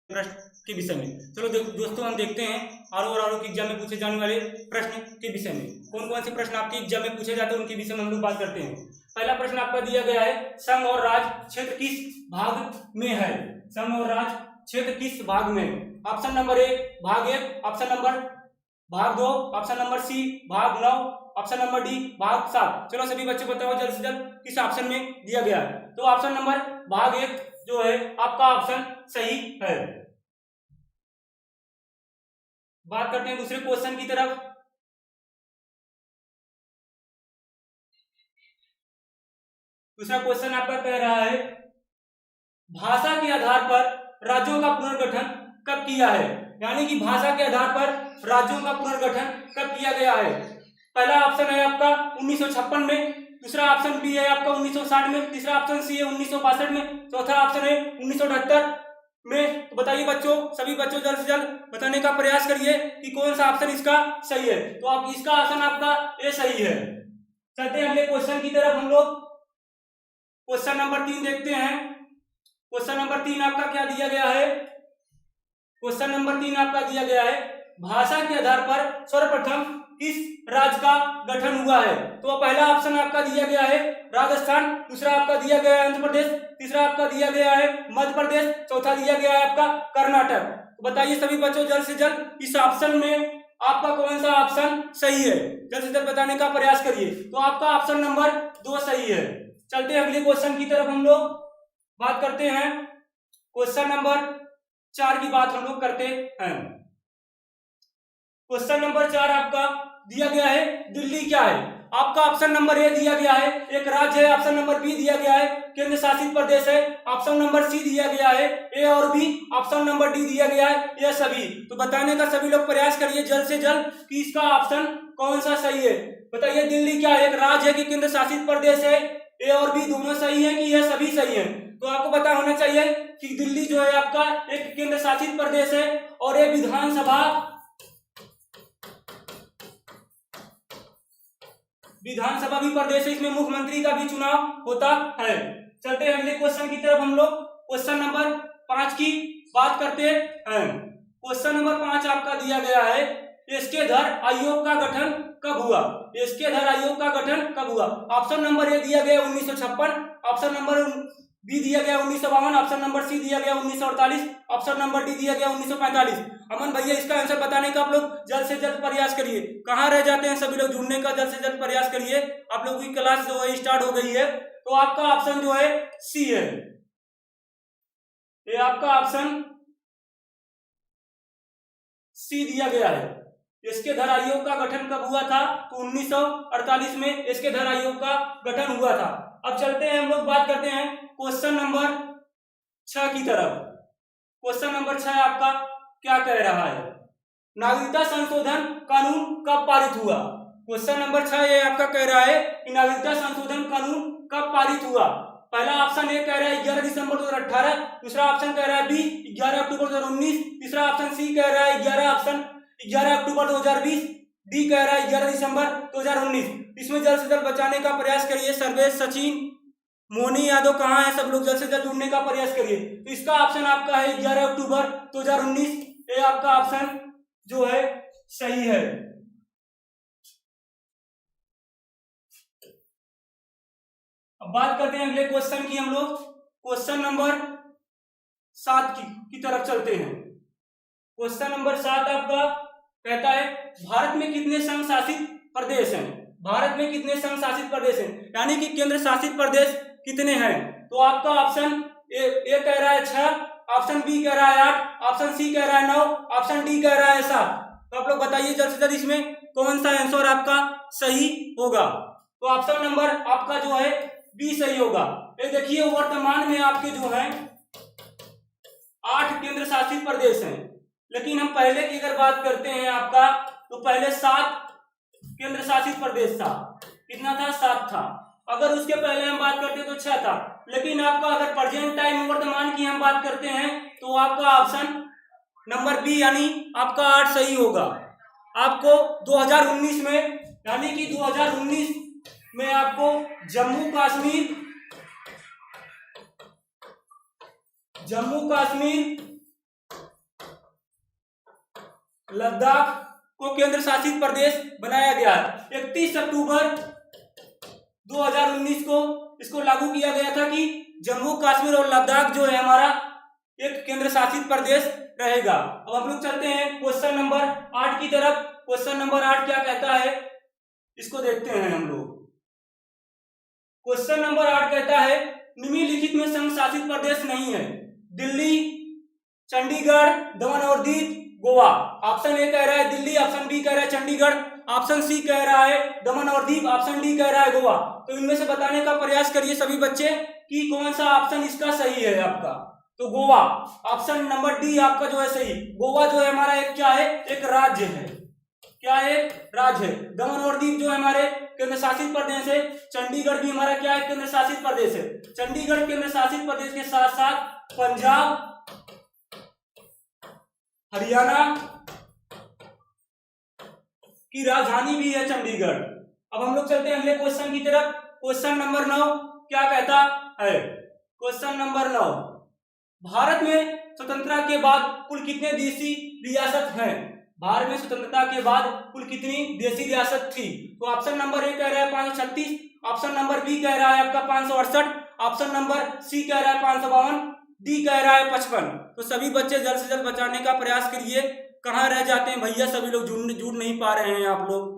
प्रश्न के विषय में। चलो दोस्तों हम देखते हैं आर के एग्जाम में पूछे जाने वाले प्रश्न के विषय में। कौन कौन से प्रश्न आपके एग्जाम में पूछे जाते हैं उनके विषय में हम लोग बात करते हैं। पहला प्रश्न आपका दिया गया है, संघ और राज्य क्षेत्र किस भाग में है? संघ और राज्य क्षेत्र किस भाग में? ऑप्शन नंबर ए भाग 1, ऑप्शन नंबर भाग 2, ऑप्शन नंबर सी भाग 9, ऑप्शन नंबर डी भाग 7। चलो सभी बच्चे बताओ जल्द से जल्द किस ऑप्शन में दिया गया है। तो ऑप्शन नंबर भाग 1 जो है आपका ऑप्शन सही है। बात करते हैं दूसरे क्वेश्चन की तरफ। दूसरा क्वेश्चन आपका कह रहा है, भाषा के आधार पर राज्यों का पुनर्गठन कब किया है? यानी कि भाषा के आधार पर राज्यों का पुनर्गठन कब किया गया है? पहला ऑप्शन है आपका 1956 में, दूसरा ऑप्शन बी है आपका 1960 में, तीसरा ऑप्शन सी है 1962 में, चौथा ऑप्शन है 1978 में। तो बताइए बच्चों, सभी बच्चों जल्द से जल्द बताने का प्रयास करिए कि कौन सा ऑप्शन इसका सही है। तो आप इसका ऑप्शन आपका ए सही है। चलते हैं अगले क्वेश्चन की तरफ हम लोग। क्वेश्चन नंबर 3 देखते हैं। क्वेश्चन नंबर 3 आपका क्या दिया गया है? क्वेश्चन नंबर 3 आपका दिया गया है, भाषा के आधार पर सर्वप्रथम किस राज्य का गठन हुआ है? तो पहला ऑप्शन आपका दिया गया है राजस्थान, दूसरा आपका दिया गया है आंध्र प्रदेश, तीसरा आपका दिया गया है मध्य प्रदेश, चौथा दिया गया है आपका कर्नाटक। तो बताइए सभी बच्चों जल्द से जल्द इस ऑप्शन में आपका कौन सा ऑप्शन सही है? जल्द से जल्द बताने का प्रयास करिए। तो आपका ऑप्शन नंबर 2 सही है। चलते हैं अगले क्वेश्चन की तरफ हम लोग बात करते हैं। क्वेश्चन नंबर 4 की बात हम लोग करते हैं। क्वेश्चन नंबर 4 आपका दिया गया है, दिल्ली क्या है? आपका ऑप्शन नंबर ए दिया गया है एक राज्य है, ऑप्शन नंबर बी दिया गया है केंद्र शासित प्रदेश है, ऑप्शन नंबर सी दिया गया है ए और बी, ऑप्शन नंबर डी दिया गया है ये सभी। तो बताने का सभी लोग प्रयास करिए जल्द से जल्द कि इसका ऑप्शन कौन सा सही है। बताइए दिल्ली क्या है, एक राज्य है कि केंद्र शासित प्रदेश है? ए और बी दोनों सही है कि यह सभी सही है? तो आपको पता होना चाहिए कि दिल्ली जो है आपका एक केंद्र शासित प्रदेश है और एक विधानसभा भी प्रदेश है, इसमें मुख्यमंत्री का भी चुनाव होता है। चलते हैं अगले क्वेश्चन की तरफ हम लोग। क्वेश्चन नंबर 5 की बात करते हैं। क्वेश्चन नंबर 5 आपका दिया गया है, एसके-धर आयोग का गठन कब हुआ? एसके-धर आयोग का गठन कब हुआ? ऑप्शन नंबर ए दिया गया 1956, ऑप्शन नंबर बी दिया गया 1952, ऑप्शन नंबर सी दिया गया 1948, ऑप्शन नंबर डी दिया गया 1945। अमन भैया इसका आंसर बताने का आप लोग जल्द से जल्द प्रयास करिए। कहाँ रह जाते हैं सभी लोग, जुड़ने का जल्द से जल्द प्रयास करिए। आप लोगों की क्लास जो है स्टार्ट हो गई है। तो आपका ऑप्शन जो है सी है। ये आपका ऑप्शन सी दिया गया है। एसके-धर आयोग का गठन कब हुआ था? तो 1948 में एसके-धर आयोग का गठन हुआ था। अब चलते हैं हम लोग बात करते हैं क्वेश्चन नंबर 6 की तरफ। क्वेश्चन नंबर 6 आपका क्या कह रहा है, नागरिकता संशोधन कानून कब पारित हुआ? क्वेश्चन नंबर 6 ये आपका कह रहा है कि नागरिकता संशोधन कानून कब पारित हुआ? पहला ऑप्शन ए कह रहा है 11 दिसंबर 2018, दूसरा ऑप्शन कह रहा है बी 11 अक्टूबर 2019, तीसरा ऑप्शन सी कह रहा है 11 अक्टूबर 2020, डी कह रहा है 11 दिसंबर 2019। इसमें जल्द से जल्द बचाने का प्रयास करिए। सर्वेश, सचिन, मोनी यादव कहाँ है? सब लोग जल्द से जल्द जुड़ने का प्रयास करिए। तो इसका ऑप्शन आपका है 11 अक्टूबर 2019। ये आपका ऑप्शन जो है सही है। अब बात करते हैं अगले क्वेश्चन की हम लोग। क्वेश्चन नंबर 7 की तरफ चलते हैं। क्वेश्चन नंबर 7 आपका कहता है, भारत में कितने संघ शासित प्रदेश हैं? भारत में कितने संघ शासित प्रदेश हैं, यानी कि केंद्र शासित प्रदेश कितने हैं? तो आपका ऑप्शन ए कह रहा है 6, ऑप्शन बी कह रहा है 8, ऑप्शन सी कह रहा है 9, ऑप्शन डी कह रहा है 7। तो आप लोग बताइए जल्द से जल्द इसमें कौन सा आंसर आपका सही होगा? तो ऑप्शन नंबर आपका जो है बी सही होगा। ये देखिए वर्तमान में आपके जो है 8 केंद्र शासित प्रदेश हैं, लेकिन हम पहले की अगर बात करते हैं आपका, तो पहले 7 केंद्र शासित प्रदेश था। कितना था? 7 था। अगर उसके पहले हम बात करते तो 6 था। लेकिन आपका अगर प्रेजेंट टाइम वर्तमान की हम बात करते हैं तो आपका ऑप्शन नंबर बी यानी आपका 8 सही होगा। आपको 2019 में, यानी कि 2019 में आपको जम्मू कश्मीर लद्दाख को केंद्र शासित प्रदेश बनाया गया। 31 अक्टूबर 2019 को इसको लागू किया गया था कि जम्मू कश्मीर और लद्दाख जो है हमारा एक केंद्र शासित प्रदेश रहेगा। अब हम लोग चलते हैं क्वेश्चन नंबर 8 की तरफ। क्वेश्चन नंबर 8 क्या कहता है इसको देखते हैं हम लोग। क्वेश्चन नंबर 8 कहता है निम्नलिखित में संघ शासित प्रदेश नहीं है। दिल्ली, चंडीगढ़, दमन और दीव, गोवा। ऑप्शन ए कह रहा है दिल्ली, ऑप्शन बी कह रहा है चंडीगढ़, ऑप्शन सी कह रहा है दमन और दीव, ऑप्शन डी कह रहा है गोवा। तो इनमें से बताने का प्रयास करिए सभी बच्चे कि कौन सा ऑप्शन इसका सही है आपका। तो गोवा, ऑप्शन नंबर डी आपका जो है सही। गोवा जो है हमारा एक क्या है, एक राज्य है। क्या है, राज्य है। दमन और दीव जो है हमारे केंद्र शासित प्रदेश है। चंडीगढ़ भी हमारा क्या है, केंद्र शासित प्रदेश है। चंडीगढ़ केंद्र शासित प्रदेश के साथ साथ पंजाब, हरियाणा की राजधानी भी है चंडीगढ़। अब हम लोग चलते हैं अगले क्वेश्चन की तरफ। क्वेश्चन नंबर 9 क्या कहता है। क्वेश्चन नंबर 9, भारत में स्वतंत्रता के बाद कुल कितने देशी रियासत हैं। भारत में स्वतंत्रता के बाद कुल कितनी देशी रियासत थी। तो ऑप्शन नंबर ए कह रहा है 536, ऑप्शन नंबर बी कह रहा है आपका 568, ऑप्शन नंबर सी कह रहा है 552, डी कह रहा है 55। तो सभी बच्चे जल्द से जल्द बचाने का प्रयास करिए। कहाँ रह जाते हैं भैया, सभी लोग जुड़ नहीं पा रहे हैं आप लोग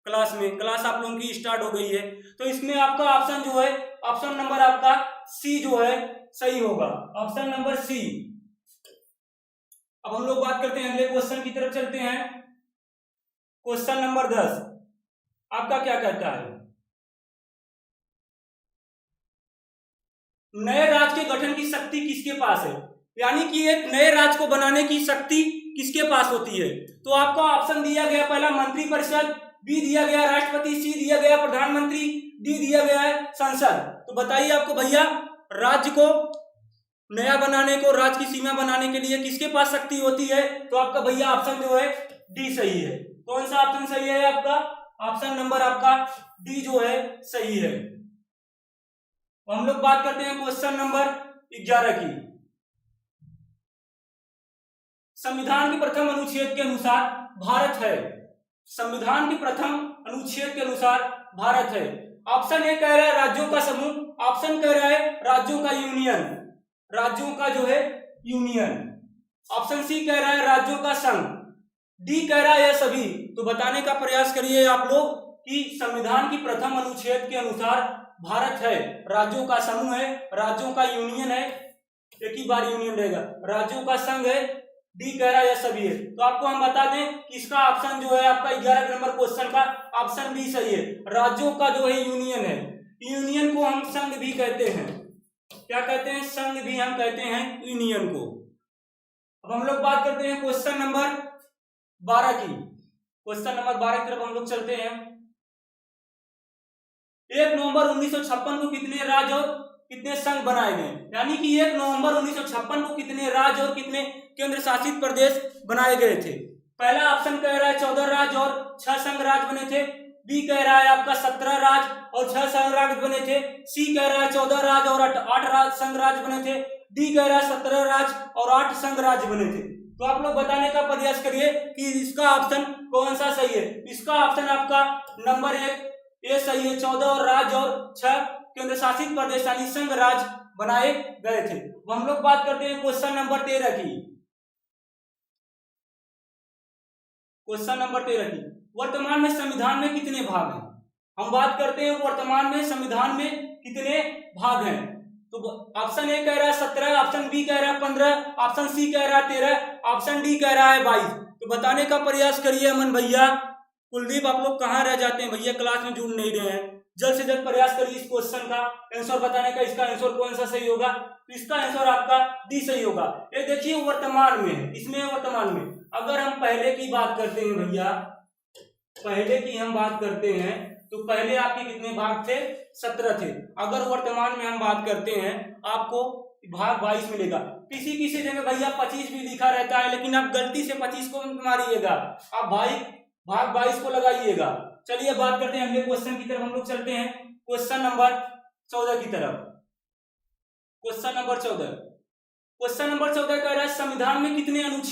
क्लास में। क्लास आप लोगों की स्टार्ट हो गई है। तो इसमें आपका ऑप्शन जो है, ऑप्शन नंबर आपका सी जो है सही होगा, ऑप्शन नंबर सी। अब हम लोग बात करते हैं अगले क्वेश्चन की तरफ चलते हैं। क्वेश्चन नंबर 10 आपका क्या कहता है। नए राज्य के गठन की शक्ति किसके पास है। यानी कि एक नए राज्य को बनाने की शक्ति किसके पास होती है। तो आपका ऑप्शन दिया गया पहला मंत्रिपरिषद, बी दिया गया राष्ट्रपति, सी दिया गया प्रधानमंत्री, डी दिया गया है संसद। तो बताइए आपको भैया राज्य को नया बनाने को, राज्य की सीमा बनाने के लिए किसके पास शक्ति होती है। तो आपका भैया ऑप्शन जो है डी सही है। कौन सा ऑप्शन सही है आपका, ऑप्शन नंबर आपका डी जो है सही है। हम लोग बात करते हैं क्वेश्चन नंबर 11 की। संविधान के प्रथम अनुच्छेद के अनुसार भारत है। संविधान के प्रथम अनुच्छेद के अनुसार भारत है। ऑप्शन ए कह रहा है राज्यों का समूह, ऑप्शन कह रहा है राज्यों का यूनियन, राज्यों का जो है यूनियन, ऑप्शन सी कह रहा है राज्यों का संघ, डी कह रहा है सभी। तो बताने का प्रयास करिए आप लोग कि संविधान की प्रथम अनुच्छेद के अनुसार भारत है, राज्यों का समूह है, राज्यों का यूनियन है, एक ही बार यूनियन रहेगा, राज्यों का संघ है, डी कह रहा है सभी है। तो आपको हम बता दें कि इसका ऑप्शन जो है आपका 11 नंबर क्वेश्चन का ऑप्शन बी सही है। राज्यों का जो है यूनियन है। यूनियन को हम संघ भी कहते हैं। क्या कहते हैं, संघ भी हम कहते हैं यूनियन को। अब हम लोग बात करते हैं क्वेश्चन नंबर 12 की। क्वेश्चन नंबर 12 की तरफ हम लोग चलते हैं। 1 नवंबर 1956 को कितने राज्य और कितने संघ बनाए गए। यानी कि 1 नवंबर 1956 को कितने राज्य और कितने केंद्र शासित प्रदेश बनाए गए थे। पहला ऑप्शन कह रहा है 14 राज्य और 6 संघ राज्य बने थे, बी कह रहा है आपका 17 राज्य और 6 संघ राज्य बने थे, सी कह रहा है 14 राज्य और 8 संघ राज्य बने थे, डी कह रहा है 17 राज्य और 8 संघ राज्य बने थे। तो आप लोग बताने का प्रयास करिए कि इसका ऑप्शन कौन सा सही है। इसका ऑप्शन आपका नंबर 1 ए सही है। 14 राज्य और 6 केंद्र शासित प्रदेश यानी संघ राज्य बनाए गए थे। हम लोग बात करते हैं क्वेश्चन नंबर 13 की। क्वेश्चन नंबर 13 की, वर्तमान में संविधान में कितने भाग हैं। हम बात करते हैं वर्तमान में संविधान में कितने भाग हैं। तो ऑप्शन ए कह रहा है 17, ऑप्शन बी कह रहा है 15, ऑप्शन सी कह रहा है 13, ऑप्शन डी कह रहा है 22। तो बताने का प्रयास करिए अमन भैया। कुलदीप आप लोग कहाँ रह जाते हैं भैया, क्लास में जुड़ नहीं रहे हैं। जल्द से जल्द प्रयास करिए इस क्वेश्चन का आंसर बताने का। इसका आंसर कौन सा सही होगा। तो इसका आंसर आपका डी सही होगा। ये देखिए वर्तमान में है, इसमें वर्तमान में। अगर हम पहले की बात करते हैं भैया, पहले की हम बात करते हैं तो पहले आपके कितने भाग थे, 17 थे। अगर वर्तमान में हम बात करते हैं आपको भाग 22 मिलेगा। किसी किसी जगह भैया 25 भी लिखा रहता है, लेकिन आप गलती से 25 को मत मारिएगा, आप भाग 22 को लगाइएगा। चलिए बात करते हैं अगले क्वेश्चन की तरफ हम लोग चलते हैं। क्वेश्चन नंबर 14 की तरफ। क्वेश्चन नंबर 14 कह रहा है संविधान में कितने अनुच्छेद